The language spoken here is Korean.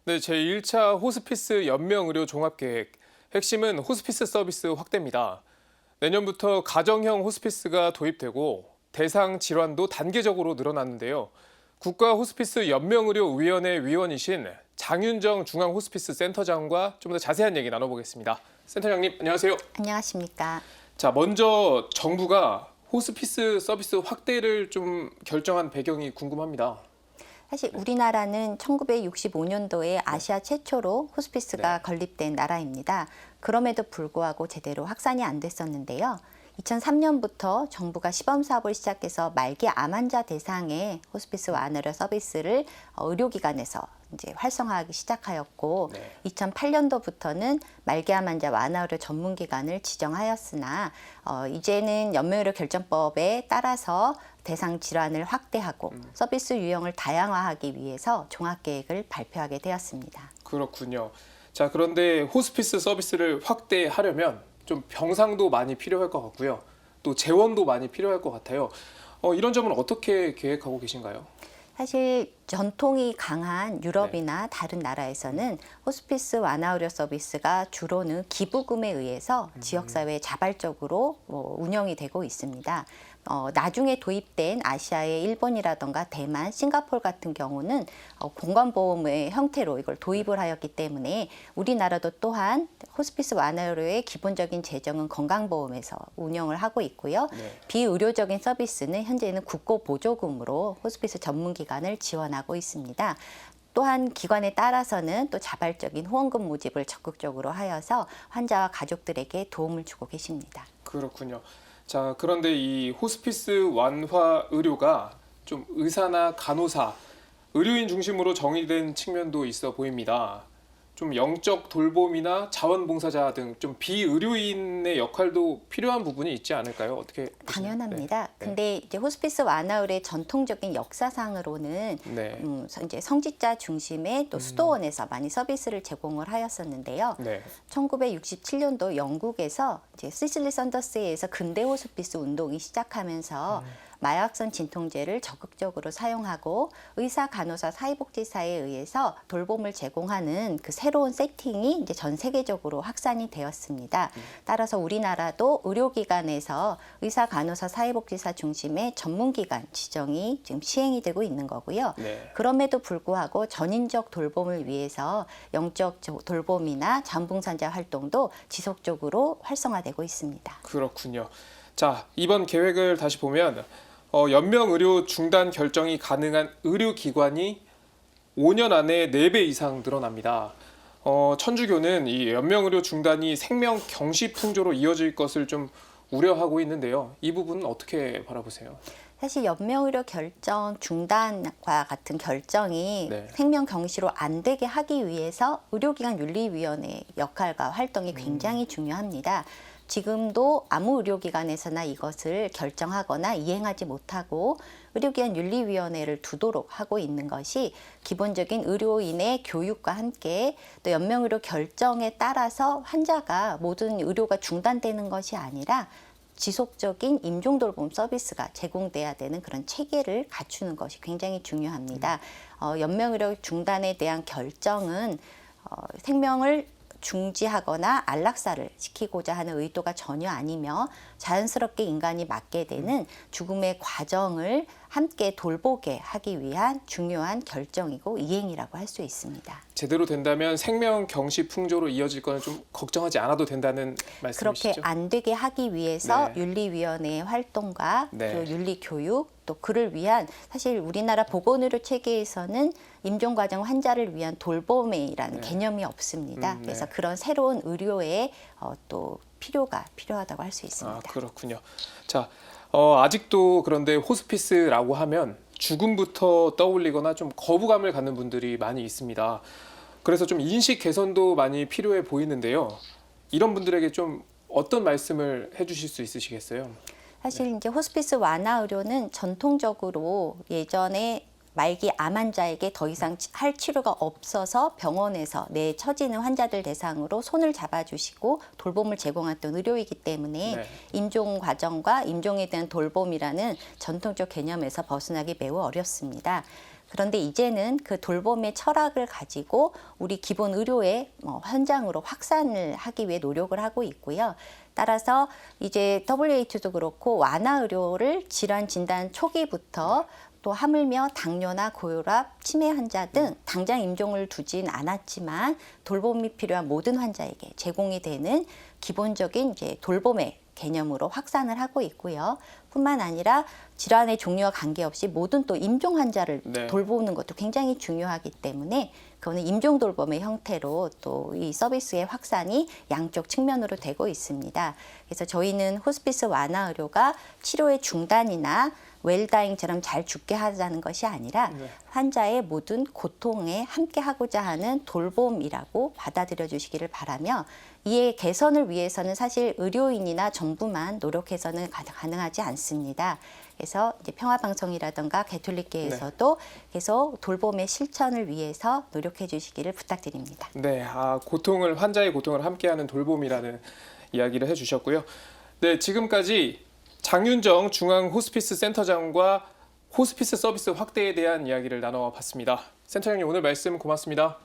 네, 제1차 호스피스 연명의료 종합계획. 핵심은 호스피스 서비스 확대입니다. 내년부터 가정형 호스피스가 도입되고 대상 질환도 단계적으로 늘어났는데요. 국가 호스피스 연명의료위원회 위원이신 장윤정 중앙호스피스 센터장과 좀 더 자세한 얘기 나눠보겠습니다. 센터장님, 안녕하세요. 안녕하십니까. 자, 먼저 정부가 호스피스 서비스 확대를 좀 결정한 배경이 궁금합니다. 사실 우리나라는 1965년도에 아시아 최초로 호스피스가 건립된 나라입니다. 그럼에도 불구하고 제대로 확산이 안 됐었는데요. 2003년부터 정부가 시범 사업을 시작해서 말기 암 환자 대상의 호스피스 완의료 서비스를 의료기관에서 이제 활성화하기 시작하였고, 2008년도부터는 말기암 환자 완화의료 전문기관을 지정하였으나 이제는 연명의료 결정법에 따라서 대상 질환을 확대하고 서비스 유형을 다양화하기 위해서 종합계획을 발표하게 되었습니다. 그렇군요. 자, 그런데 호스피스 서비스를 확대하려면 좀 병상도 많이 필요할 것 같고요. 또 재원도 많이 필요할 것 같아요. 이런 점은 어떻게 계획하고 계신가요? 사실 전통이 강한 유럽이나 다른 나라에서는 호스피스 완화의료 서비스가 주로는 기부금에 의해서 지역사회에 자발적으로 운영이 되고 있습니다. 나중에 도입된 아시아의 일본이라던가 대만, 싱가포르 같은 경우는 공간보험의 형태로 이걸 도입을 하였기 때문에 우리나라도 또한 호스피스 완화의료의 기본적인 재정은 건강보험에서 운영을 하고 있고요. 비의료적인 서비스는 현재는 국고보조금으로 호스피스 전문기관을 지원하고 있습니다. 또한 기관에 따라서는 또 자발적인 후원금 모집을 적극적으로 하여서 환자와 가족들에게 도움을 주고 계십니다. 그렇군요. 자, 그런데 이 호스피스 완화 의료가 좀 의사나 간호사, 의료인 중심으로 정의된 측면도 있어 보입니다. 좀 영적 돌봄이나 자원봉사자 등 좀 비의료인의 역할도 필요한 부분이 있지 않을까요? 어떻게 보시나요? 당연합니다. 근데 이제 호스피스 완화의료의 전통적인 역사상으로는 이제 성직자 중심의 또 수도원에서 많이 서비스를 제공을 하였었는데요. 1967년도 영국에서 이제 시슬리 썬더스에 의해서 근대 호스피스 운동이 시작하면서 마약성 진통제를 적극적으로 사용하고 의사, 간호사, 사회복지사에 의해서 돌봄을 제공하는 그 새로운 세팅이 이제 전 세계적으로 확산이 되었습니다. 따라서 우리나라도 의료기관에서 의사, 간호사, 사회복지사 중심의 전문기관 지정이 지금 시행이 되고 있는 거고요. 그럼에도 불구하고 전인적 돌봄을 위해서 영적 돌봄이나 자원봉사자 활동도 지속적으로 활성화되고 있습니다. 그렇군요. 자, 이번 계획을 다시 보면 연명의료 중단 결정이 가능한 의료기관이 5년 안에 4배 이상 늘어납니다. 천주교는 이 연명의료 중단이 생명 경시풍조로 이어질 것을 좀 우려하고 있는데요. 이 부분은 어떻게 바라보세요? 사실 연명의료 결정 중단과 같은 결정이 생명 경시로 안 되게 하기 위해서 의료기관 윤리위원회 역할과 활동이 굉장히 중요합니다. 지금도 아무 의료기관에서나 이것을 결정하거나 이행하지 못하고 의료기관 윤리위원회를 두도록 하고 있는 것이 기본적인 의료인의 교육과 함께 또 연명의료 결정에 따라서 환자가 모든 의료가 중단되는 것이 아니라 지속적인 임종돌봄 서비스가 제공돼야 되는 그런 체계를 갖추는 것이 굉장히 중요합니다. 연명의료 중단에 대한 결정은 생명을 중지하거나 안락사를 시키고자 하는 의도가 전혀 아니며 자연스럽게 인간이 맞게 되는 죽음의 과정을 함께 돌보게 하기 위한 중요한 결정이고 이행이라고 할 수 있습니다. 제대로 된다면 생명 경시 풍조로 이어질 거는 좀 걱정하지 않아도 된다는 말씀이시죠? 그렇게 안 되게 하기 위해서 윤리위원회의 활동과 또 윤리교육 또 그를 위한 사실 우리나라 보건의료 체계에서는 임종과정 환자를 위한 돌봄이라는 개념이 없습니다. 그래서 그런 새로운 의료의 또 필요가 필요하다고 할 수 있습니다. 아, 그렇군요. 자, 아직도 그런데 호스피스라고 하면 죽음부터 떠올리거나 좀 거부감을 갖는 분들이 많이 있습니다. 그래서 좀 인식 개선도 많이 필요해 보이는데요. 이런 분들에게 좀 어떤 말씀을 해주실 수 있으시겠어요? 사실 이제 호스피스 완화 의료는 전통적으로 예전에 말기 암 환자에게 더 이상 할 치료가 없어서 병원에서 내처지는 환자들 대상으로 손을 잡아주시고 돌봄을 제공했던 의료이기 때문에 임종 과정과 임종에 대한 돌봄이라는 전통적 개념에서 벗어나기 매우 어렵습니다. 그런데 이제는 그 돌봄의 철학을 가지고 우리 기본 의료의 현장으로 확산을 하기 위해 노력을 하고 있고요. 따라서 이제 WHO도 그렇고 완화 의료를 질환 진단 초기부터 또 하물며 당뇨나 고혈압, 치매 환자 등 당장 임종을 두진 않았지만 돌봄이 필요한 모든 환자에게 제공이 되는 기본적인 이제 돌봄의 개념으로 확산을 하고 있고요. 뿐만 아니라 질환의 종류와 관계없이 모든 또 임종 환자를 돌보는 것도 굉장히 중요하기 때문에 그거는 임종 돌봄의 형태로 또 이 서비스의 확산이 양쪽 측면으로 되고 있습니다. 그래서 저희는 호스피스 완화 의료가 치료의 중단이나 웰다잉처럼 잘 죽게 하자는 것이 아니라 환자의 모든 고통에 함께 하고자 하는 돌봄이라고 받아들여 주시기를 바라며 이의 개선을 위해서는 사실 의료인이나 정부만 노력해서는 가능하지 않습니다. 그래서 이제 평화방송이라든가 가톨릭계에서도 계속 돌봄의 실천을 위해서 노력해 주시기를 부탁드립니다. 네, 환자의 고통을 함께하는 돌봄이라는 이야기를 해주셨고요. 네, 지금까지 장윤정 중앙호스피스 센터장과 호스피스 서비스 확대에 대한 이야기를 나눠봤습니다. 센터장님 오늘 말씀 고맙습니다.